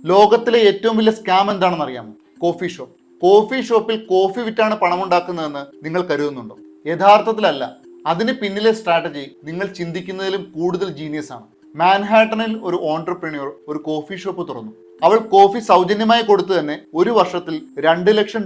ലോകത്തിലെ ഏറ്റവും വലിയ സ്കാം എന്താണെന്ന് അറിയാമോ? Coffee shop. കോഫി ഷോപ്പിൽ കോഫി വിറ്റാണ് പണമുണ്ടാക്കുന്നതെന്ന് നിങ്ങൾ കരുതുന്നുണ്ടോ? യഥാർത്ഥത്തിലല്ല. അതിന് പിന്നിലെ സ്ട്രാറ്റജി നിങ്ങൾ ചിന്തിക്കുന്നതിലും കൂടുതൽ ജീനിയസ് ആണ്. മാൻഹാട്ടനിൽ ഒരു ഓൺട്രപ്രന്യൂർ ഒരു കോഫി ഷോപ്പ് തുറന്നു. അവൾ കോഫി സൗജന്യമായി കൊടുത്തു തന്നെ ഒരു വർഷത്തിൽ $2 ലക്ഷം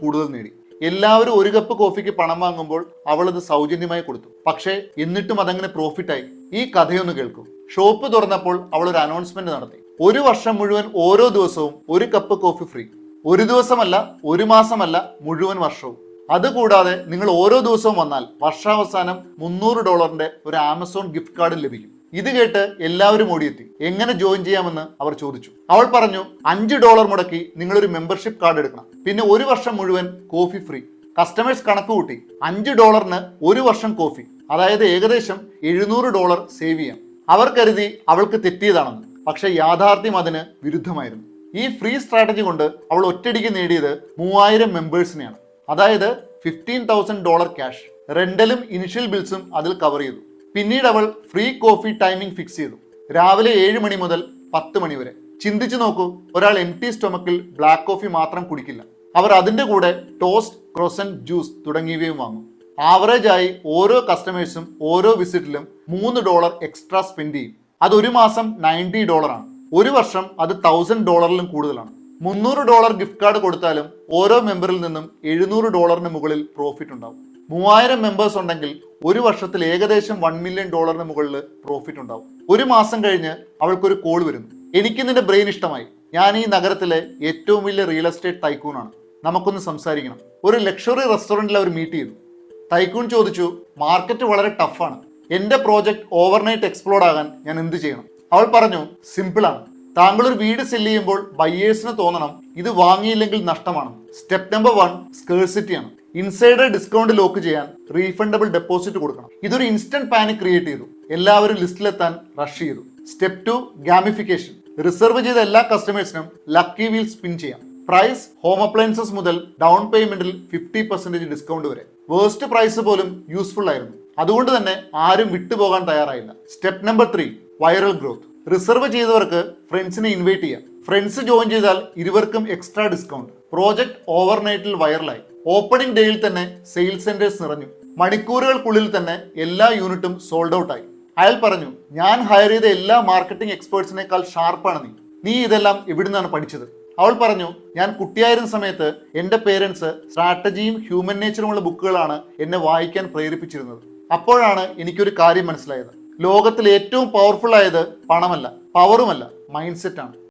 കൂടുതൽ നേടി. എല്ലാവരും ഒരു കപ്പ് കോഫിക്ക് പണം വാങ്ങുമ്പോൾ അവൾ അത് സൗജന്യമായി കൊടുത്തു. പക്ഷേ എന്നിട്ടും അതങ്ങനെ പ്രോഫിറ്റായി. ഈ കഥയൊന്ന് കേൾക്കൂ. ഷോപ്പ് തുറന്നപ്പോൾ അവൾ ഒരു അനൗൺസ്മെന്റ് നടത്തി. ഒരു വർഷം മുഴുവൻ ഓരോ ദിവസവും ഒരു കപ്പ് കോഫി ഫ്രീ. ഒരു ദിവസമല്ല, ഒരു മാസമല്ല, മുഴുവൻ വർഷവും. അതുകൂടാതെ നിങ്ങൾ ഓരോ ദിവസവും വന്നാൽ വർഷാവസാനം $300 ഒരു ആമസോൺ ഗിഫ്റ്റ് കാർഡ് ലഭിക്കും. ഇത് കേട്ട് എല്ലാവരും ഓടിയെത്തി. എങ്ങനെ ജോയിൻ ചെയ്യാമെന്ന് അവർ ചോദിച്ചു. അവൾ പറഞ്ഞു, $5 മുടക്കി നിങ്ങളൊരു മെമ്പർഷിപ്പ് കാർഡ് എടുക്കണം. പിന്നെ ഒരു വർഷം മുഴുവൻ കോഫി ഫ്രീ. കസ്റ്റമേഴ്സ് കണക്ക് കൂട്ടി. $5 ഒരു വർഷം കോഫി, അതായത് ഏകദേശം $700 സേവ് ചെയ്യാം. അവർ കരുതി അവൾക്ക് തെറ്റിയതാണെന്ന്. പക്ഷെ യാഥാർത്ഥ്യം അതിന് വിരുദ്ധമായിരുന്നു. ഈ ഫ്രീ സ്ട്രാറ്റജി കൊണ്ട് അവൾ ഒറ്റയടിക്ക് നേടിയത് 3000 മെമ്പേഴ്സിനെയാണ്. അതായത് $15,000 ക്യാഷ്. റെന്റലും ഇനിഷ്യൽ ബിൽസും അതിൽ കവർ ചെയ്തു. പിന്നീട് അവൾ ഫ്രീ കോഫി ടൈമിംഗ് ഫിക്സ് ചെയ്തു. രാവിലെ 7 മണി മുതൽ 10 മണി വരെ. ചിന്തിച്ചു നോക്കൂ, ഒരാൾ എംപ്റ്റി സ്റ്റൊമക്കിൽ ബ്ലാക്ക് കോഫി മാത്രം കുടിക്കില്ല. അവർ അതിന്റെ കൂടെ ടോസ്റ്റ്, ക്രോസൻ, ജ്യൂസ് തുടങ്ങിയവയും വാങ്ങും. ആവറേജ് ആയി ഓരോ കസ്റ്റമേഴ്സും ഓരോ വിസിറ്റിലും $3 എക്സ്ട്രാ സ്പെൻഡ് ചെയ്യും. അത് ഒരു മാസം $90 ആണ്. ഒരു വർഷം അത് $1,000 കൂടുതലാണ്. $300 ഗിഫ്റ്റ് കാർഡ് കൊടുത്താലും ഓരോ മെമ്പറിൽ നിന്നും $700 മുകളിൽ പ്രോഫിറ്റ് ഉണ്ടാവും. 3000 മെമ്പേഴ്സ് ഉണ്ടെങ്കിൽ ഒരു വർഷത്തിൽ ഏകദേശം $1 മില്യൺ മുകളിൽ പ്രോഫിറ്റ് ഉണ്ടാവും. ഒരു മാസം കഴിഞ്ഞ് അവൾക്കൊരു കോൾ വരുന്നു. എനിക്ക് നിന്റെ ബ്രെയിൻ ഇഷ്ടമായി. ഞാൻ ഈ നഗരത്തിലെ ഏറ്റവും വലിയ റിയൽ എസ്റ്റേറ്റ് ടൈക്കൂണാണ്. നമുക്കൊന്ന് സംസാരിക്കണം. ഒരു ലക്ഷറി റെസ്റ്റോറൻറ്റിൽ അവർ മീറ്റ് ചെയ്തു. ടൈക്കൂൺ ചോദിച്ചു, മാർക്കറ്റ് വളരെ ടഫാണ്. എന്റെ പ്രോജക്റ്റ് ഓവർനൈറ്റ് എക്സ്പ്ലോഡ് ആകാൻ ഞാൻ എന്ത് ചെയ്യണം? അവൾ പറഞ്ഞു, സിമ്പിളാണ്. താങ്കൾ ഒരു വീട് സെല്ല് ചെയ്യുമ്പോൾ ബയ്യേഴ്സിന് തോന്നണം ഇത് വാങ്ങിയില്ലെങ്കിൽ നഷ്ടമാണ്. സ്റ്റെപ്പ് നമ്പർ 1 സ്കേഴ്സിറ്റിയാണ്. ഇൻസൈഡർ ഡിസ്കൗണ്ട് ലോക്ക് ചെയ്യാൻ റീഫണ്ടബിൾ ഡെപ്പോസിറ്റ് കൊടുക്കണം. ഇതൊരു ഇൻസ്റ്റന്റ് പാനിക് ക്രിയേറ്റ് ചെയ്തു. എല്ലാവരും ലിസ്റ്റിലെത്താൻ റഷ് ചെയ്തു. Step 2 gamification. റിസർവ് ചെയ്ത എല്ലാ കസ്റ്റമേഴ്സിനും ലക്കി വീൽ സ്പിൻ ചെയ്യാം. പ്രൈസ് ഹോം അപ്ലയൻസസ് മുതൽ ഡൗൺ പേയ്മെന്റിൽ 50% ഡിസ്കൗണ്ട് വരെ. വേഴ്സ്റ്റ് പ്രൈസ് പോലും യൂസ്ഫുൾ ആയിരുന്നു. അതുകൊണ്ട് തന്നെ ആരും വിട്ടുപോകാൻ തയ്യാറായില്ല. Step number 3 viral growth. Reserve ചെയ്തവർക്ക് ഫ്രണ്ട്സിനെ ഇൻവൈറ്റ് ചെയ്യാം. ഫ്രണ്ട്സ് ജോയിൻ ചെയ്താൽ ഇരുവർക്കും എക്സ്ട്രാ ഡിസ്കൗണ്ട്. പ്രോജക്ട് ഓവർനൈറ്റിൽ വൈറലായി. ഓപ്പണിംഗ് ഡേയിൽ തന്നെ സെയിൽസ് സെന്റേഴ്സ് നിറഞ്ഞു. മണിക്കൂറുകൾക്കുള്ളിൽ തന്നെ എല്ലാ യൂണിറ്റും സോൾഡ് ഔട്ട് ആയി. അയാൾ പറഞ്ഞു, ഞാൻ ഹയർ ചെയ്ത എല്ലാ മാർക്കറ്റിംഗ് എക്സ്പേർട്സിനേക്കാൾ ഷാർപ്പാണ് നീ ഇതെല്ലാം എവിടുന്നാണ് പഠിച്ചത്? അവൾ പറഞ്ഞു, ഞാൻ കുട്ടിയായിരുന്ന സമയത്ത് എൻ്റെ പേരൻസ് സ്ട്രാറ്റജിയും ഹ്യൂമൻ നേച്ചറുമുള്ള ബുക്കുകളാണ് എന്നെ വായിക്കാൻ പ്രേരിപ്പിച്ചിരുന്നത്. അപ്പോഴാണ് എനിക്കൊരു കാര്യം മനസ്സിലായത്. ലോകത്തിൽ ഏറ്റവും പവർഫുൾ ആയത് പണമല്ല, പവറുമല്ല, മൈൻഡ് സെറ്റ് ആണ്.